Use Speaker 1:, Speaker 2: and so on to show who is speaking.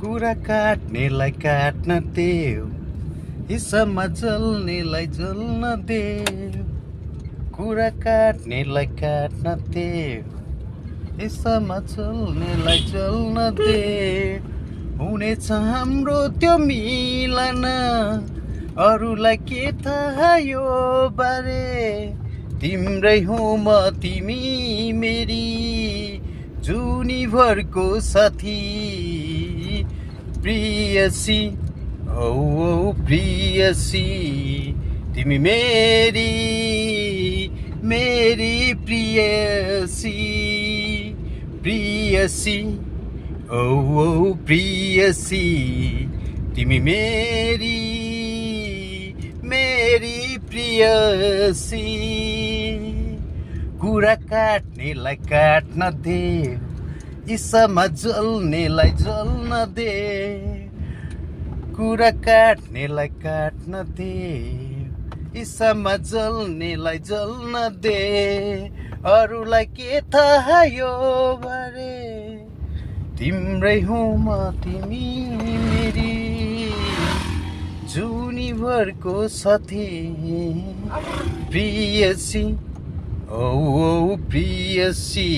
Speaker 1: कुरा काट्नेलाई काट्न देऊ, हिस्सामा जल्नेलाई जल्न देऊ। कुरा काट्नेलाई काट्न देऊ, हिस्सामा जल्नेलाई जल्न देऊ। हुनेछ हाम्रो त्यो मिलन, अरूलाई के थाहा यो बारे। तिम्रै हो म तिमी मेरी जुनीभरको साथी। प्रियसी औ प्रियसी, तिमी मेरी मेरी प्रियसी। प्रियसी औ प्रियसी, तिमी मेरी मेरी प्रियसी। कुरा काट्नेलाई काट्न देऊ, हिस्सामा जल्नेलाई जल्न दे। कुरा काट्नेलाई काट्न देऊ, हिस्सामा जल्नेलाई जल्न दे। अरूलाई के थाहा यो बारे। तिम्रै हो म तिमी मेरी जुनीभरको साथी। प्रियसी औ प्रियसी।